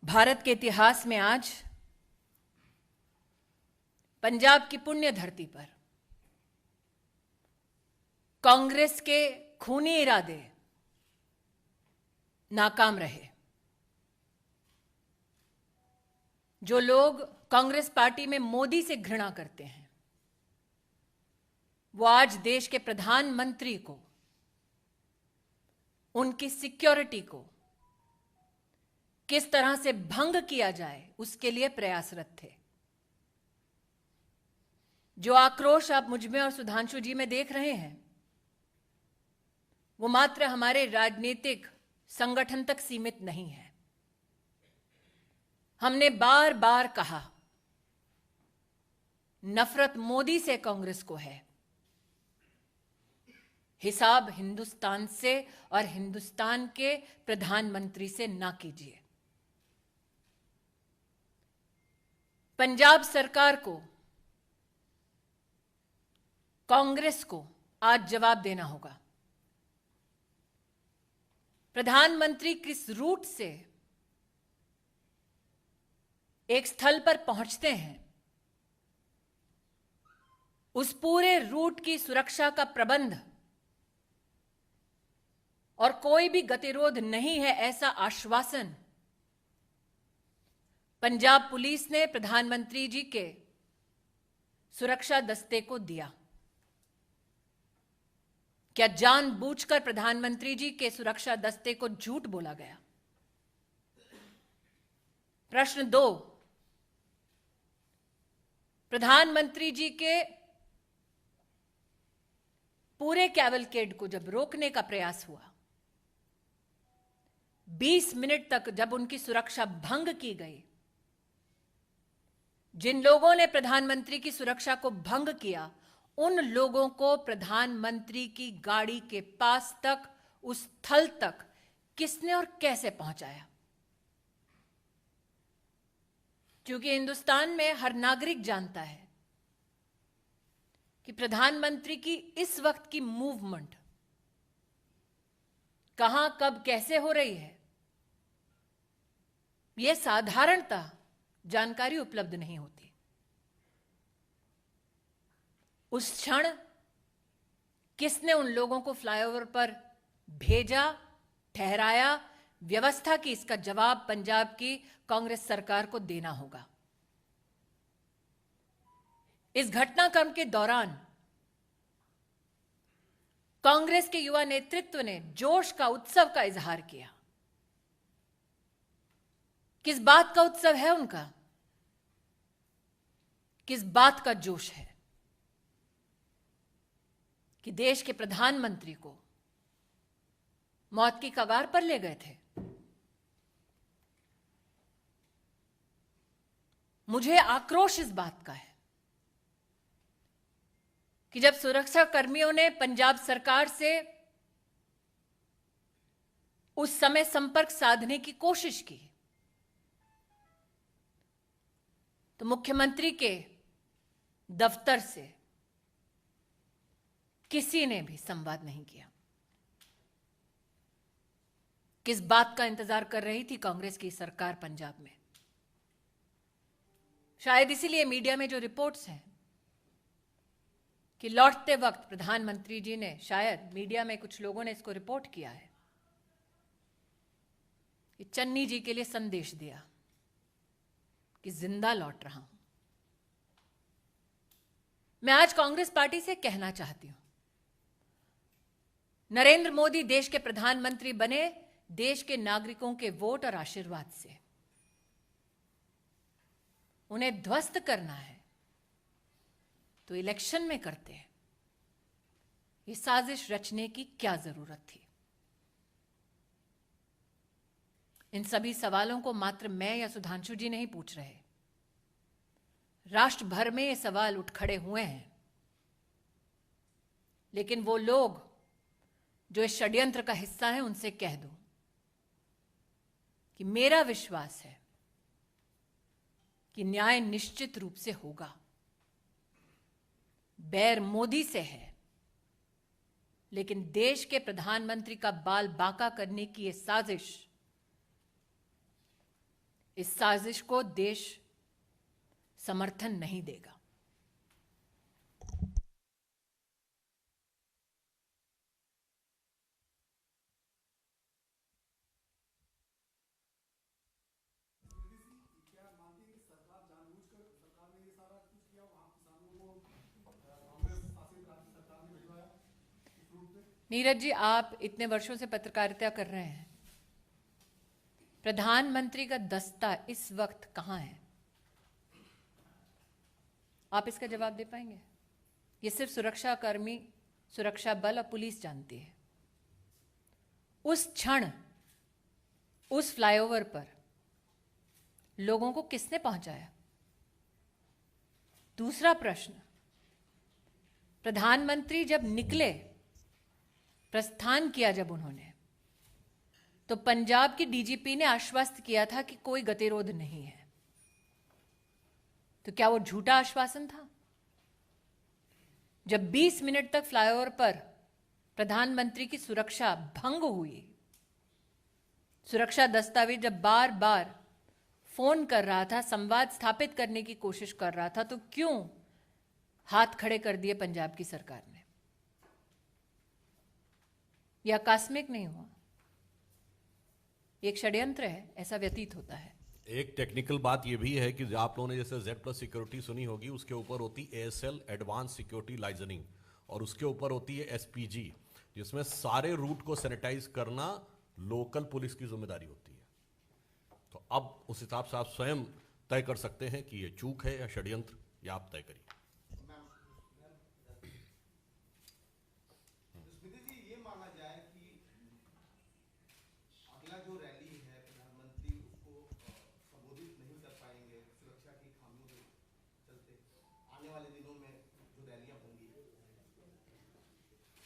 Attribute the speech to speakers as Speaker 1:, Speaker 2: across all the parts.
Speaker 1: भारत के इतिहास में आज पंजाब की पुण्य धरती पर कांग्रेस के खूनी इरादे नाकाम रहे। जो लोग कांग्रेस पार्टी में मोदी से घृणा करते हैं, वो आज देश के प्रधानमंत्री को, उनकी सिक्योरिटी को किस तरह से भंग किया जाए उसके लिए प्रयासरत थे। जो आक्रोश आप मुझ में और सुधांशु जी में देख रहे हैं, वो मात्र हमारे राजनीतिक संगठन तक सीमित नहीं है। हमने बार बार कहा, नफरत मोदी से कांग्रेस को है, हिसाब हिंदुस्तान से और हिंदुस्तान के प्रधानमंत्री से ना कीजिए। पंजाब सरकार को, कांग्रेस को आज जवाब देना होगा। प्रधानमंत्री किस रूट से एक स्थल पर पहुंचते हैं, उस पूरे रूट की सुरक्षा का प्रबंध और कोई भी गतिरोध नहीं है, ऐसा आश्वासन पंजाब पुलिस ने प्रधानमंत्री जी के सुरक्षा दस्ते को दिया। क्या जानबूझकर प्रधानमंत्री जी के सुरक्षा दस्ते को झूठ बोला गया? प्रश्न 2, प्रधानमंत्री जी के पूरे कैवलकेड को जब रोकने का प्रयास हुआ, 20 मिनट तक जब उनकी सुरक्षा भंग की गई, जिन लोगों ने प्रधानमंत्री की सुरक्षा को भंग किया, उन लोगों को प्रधानमंत्री की गाड़ी के पास तक, उस स्थल तक किसने और कैसे पहुंचाया? क्योंकि हिंदुस्तान में हर नागरिक जानता है कि प्रधानमंत्री की इस वक्त की मूवमेंट कहां, कब, कैसे हो रही है, यह साधारणतः जानकारी उपलब्ध नहीं होती। उस क्षण किसने उन लोगों को फ्लाईओवर पर भेजा, ठहराया, व्यवस्था की, इसका जवाब पंजाब की कांग्रेस सरकार को देना होगा। इस घटनाक्रम के दौरान कांग्रेस के युवा नेतृत्व ने जोश का, उत्सव का इजहार किया। किस बात का उत्सव है उनका? किस बात का जोश है कि देश के प्रधानमंत्री को मौत की कगार पर ले गए थे। मुझे आक्रोश इस बात का है कि जब सुरक्षा कर्मियों ने पंजाब सरकार से उस समय संपर्क साधने की कोशिश की, तो मुख्यमंत्री के दफ्तर से किसी ने भी संवाद नहीं किया। किस बात का इंतजार कर रही थी कांग्रेस की सरकार पंजाब में? शायद इसीलिए मीडिया में जो रिपोर्ट्स हैं कि लौटते वक्त प्रधानमंत्री जी ने, शायद मीडिया में कुछ लोगों ने इसको रिपोर्ट किया है कि चन्नी जी के लिए संदेश दिया कि जिंदा लौट रहा हूं। मैं आज कांग्रेस पार्टी से कहना चाहती हूं, नरेंद्र मोदी देश के प्रधानमंत्री बने देश के नागरिकों के वोट और आशीर्वाद से। उन्हें ध्वस्त करना है तो इलेक्शन में करते हैं। ये साजिश रचने की क्या जरूरत थी? इन सभी सवालों को मात्र मैं या सुधांशु जी नहीं पूछ रहे, राष्ट्र भर में ये सवाल उठ खड़े हुए हैं। लेकिन वो लोग जो इस षड्यंत्र का हिस्सा है, उनसे कह दो कि मेरा विश्वास है कि न्याय निश्चित रूप से होगा। बैर मोदी से है, लेकिन देश के प्रधानमंत्री का बाल बांका करने की यह साजिश इस साजिश को देश समर्थन नहीं देगा। नीरज जी, आप इतने वर्षों से पत्रकारिता कर रहे हैं, प्रधानमंत्री का दस्ता इस वक्त कहां है? आप इसका जवाब दे पाएंगे? ये सिर्फ सुरक्षा कर्मी, सुरक्षा बल और पुलिस जानती है। उस क्षण उस फ्लाईओवर पर लोगों को किसने पहुंचाया? दूसरा प्रश्न, प्रधानमंत्री जब निकले, प्रस्थान किया जब उन्होंने, तो पंजाब की डीजीपी ने आश्वस्त किया था कि कोई गतिरोध नहीं है। तो क्या वो झूठा आश्वासन था? जब 20 मिनट तक फ्लाईओवर पर प्रधानमंत्री की सुरक्षा भंग हुई, सुरक्षा दस्तावेज जब बार बार फोन कर रहा था, संवाद स्थापित करने की कोशिश कर रहा था, तो क्यों हाथ खड़े कर दिए पंजाब की सरकार ने? यह आकस्मिक नहीं हुआ, एक षड्यंत्र है, ऐसा व्यतीत होता है।
Speaker 2: एक टेक्निकल बात यह भी है कि आप लोगों ने जैसे Z+ सिक्योरिटी सुनी होगी, उसके ऊपर होती ASL एडवांस सिक्योरिटी लाइजनिंग, और उसके ऊपर होती है SPG, जिसमें सारे रूट को सैनिटाइज करना लोकल पुलिस की जिम्मेदारी होती है। तो अब उस हिसाब से आप स्वयं तय कर सकते हैं कि ये चूक है या षड्यंत्र, या आप तय करिए।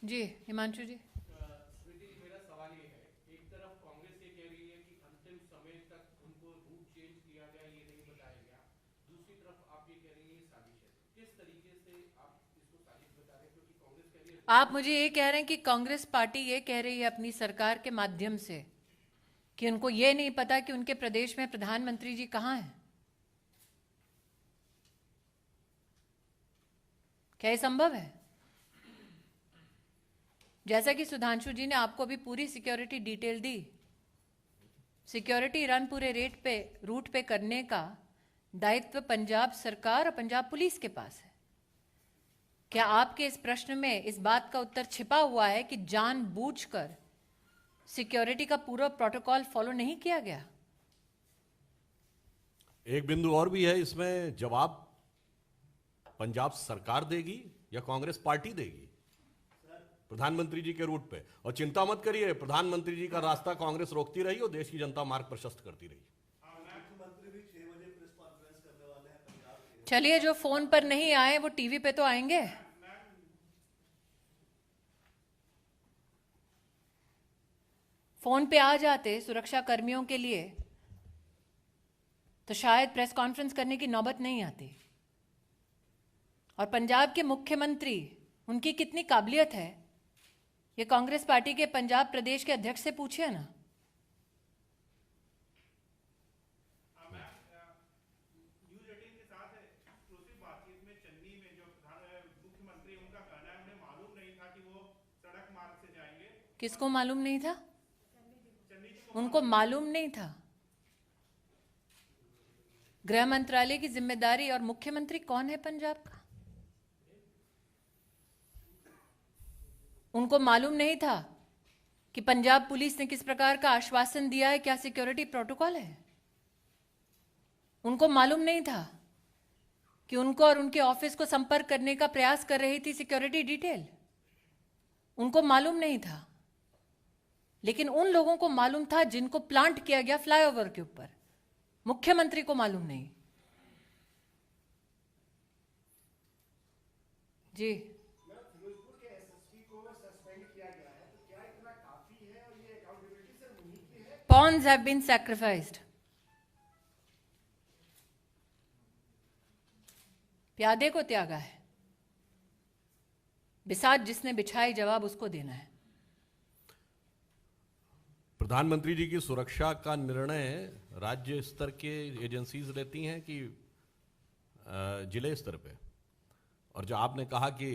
Speaker 1: जी हिमांशु जी।
Speaker 3: स्मृति जी, मेरा सवाल ये है, एक तरफ कांग्रेस ये कह रही है कि अंतिम समय तक उनको रूट चेंज किया गया, ये नहीं बताया गया, दूसरी तरफ आप ये कह रही हैं ये साजिश है। किस तरीके से आप इसको साजिश बता रहे हैं? क्योंकि कांग्रेस कह रही है,
Speaker 1: आप मुझे ये कह रहे हैं कि कांग्रेस पार्टी ये कह रही है अपनी सरकार के माध्यम से कि उनको ये नहीं पता कि उनके प्रदेश में प्रधानमंत्री जी कहां हैं? क्या ये संभव है? जैसा कि सुधांशु जी ने आपको भी पूरी सिक्योरिटी डिटेल दी, सिक्योरिटी रन पूरे रूट पे करने का दायित्व पंजाब सरकार और पंजाब पुलिस के पास है। क्या आपके इस प्रश्न में इस बात का उत्तर छिपा हुआ है कि जानबूझकर सिक्योरिटी का पूरा प्रोटोकॉल फॉलो नहीं किया गया?
Speaker 2: एक बिंदु और भी है इसमें, जवाब पंजाब सरकार देगी या कांग्रेस पार्टी देगी प्रधानमंत्री जी के रूट पे? और चिंता मत करिए, प्रधानमंत्री जी का रास्ता कांग्रेस रोकती रही और देश की जनता मार्ग प्रशस्त करती रही।
Speaker 1: चलिए, जो फोन पर नहीं आए वो टीवी पे तो आएंगे। फोन पे आ जाते सुरक्षा कर्मियों के लिए तो शायद प्रेस कॉन्फ्रेंस करने की नौबत नहीं आती। और पंजाब के मुख्यमंत्री, उनकी कितनी काबिलियत है, ये कांग्रेस पार्टी के पंजाब प्रदेश के अध्यक्ष से पूछिए ना।
Speaker 3: न्यूज़ 18 के साथ एक्सक्लूसिव बातचीत में चन्नी में जो मुख्यमंत्री, उनका कहना है उन्हें मालूम नहीं था कि वो सड़क मार्ग से जाएंगे।
Speaker 1: किसको मालूम नहीं था? उनको मालूम नहीं था। गृह मंत्रालय की जिम्मेदारी और मुख्यमंत्री कौन है पंजाब का? उनको मालूम नहीं था कि पंजाब पुलिस ने किस प्रकार का आश्वासन दिया है, क्या सिक्योरिटी प्रोटोकॉल है? उनको मालूम नहीं था कि उनको और उनके ऑफिस को संपर्क करने का प्रयास कर रही थी सिक्योरिटी डिटेल? उनको मालूम नहीं था। लेकिन उन लोगों को मालूम था जिनको प्लांट किया गया फ्लाईओवर के ऊपर। मुख्यमंत्री को मालूम नहीं। जी, pawns have been sacrificed. प्यादे को त्यागा है, बिसात जिसने बिछाई, जवाब उसको देना है।
Speaker 2: प्रधानमंत्री जी की सुरक्षा का निर्णय राज्य स्तर के एजेंसीज लेती हैं कि जिले स्तर पे? और जो आपने कहा कि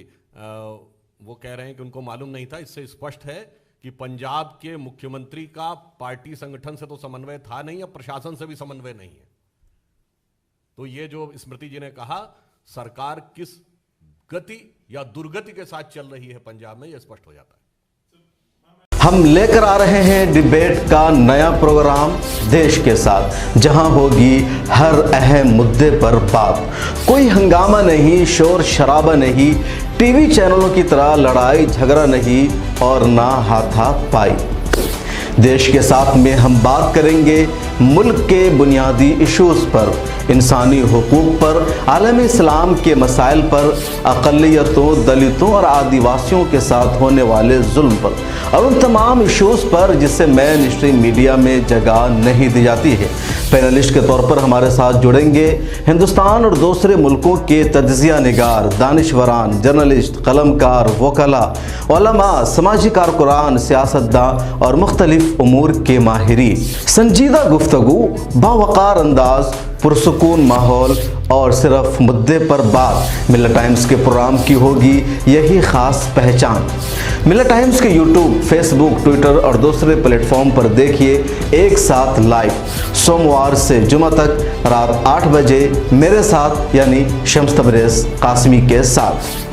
Speaker 2: वो कह रहे हैं कि उनको मालूम नहीं था, इससे स्पष्ट है कि पंजाब के मुख्यमंत्री का पार्टी संगठन से तो समन्वय था नहीं, अब प्रशासन से भी समन्वय नहीं है। तो ये जो स्मृति जी ने कहा, सरकार किस गति या दुर्गति के साथ चल रही है पंजाब में, यह स्पष्ट हो जाता है।
Speaker 4: हम लेकर आ रहे हैं डिबेट का नया प्रोग्राम देश के साथ, जहां होगी हर अहम मुद्दे पर बात। कोई हंगामा नहीं, शोर शराबा नहीं, टीवी चैनलों की तरह लड़ाई झगड़ा नहीं और ना हाथापाई। देश के साथ में हम बात करेंगे मुल्क के बुनियादी इश्यूज पर, इंसानी हुकूक पर, आलम इस्लाम के मसाइल पर, अक़लियतों, दलितों और आदिवासियों के साथ होने वाले जुल्म पर और उन तमाम इश्यूज पर जिसे मेन स्ट्रीम मीडिया में जगह नहीं दी जाती है। पैनलिस्ट के तौर पर हमारे साथ जुड़ेंगे हिंदुस्तान और दूसरे मुल्कों के तज्ज़िया निगार, दानिशवरान, जर्नलिस्ट, कलमकार, वकला, उलमा, समाजी कारकुनान, सियासतदान और मुख्तलिफ उमूर के माहिरीन। संजीदा गुफ्तगू, बावकार अंदाज, पुरसुकून माहौल और सिर्फ मुद्दे पर बात। मिल्लत टाइम्स के प्रोग्राम की होगी यही खास पहचान। मिल्लत टाइम्स के यूट्यूब, फेसबुक, ट्विटर और दूसरे प्लेटफॉर्म पर देखिए एक साथ लाइव, सोमवार से जुमा तक रात 8 बजे मेरे साथ यानी शम्स तबरेज़ कासमी के साथ।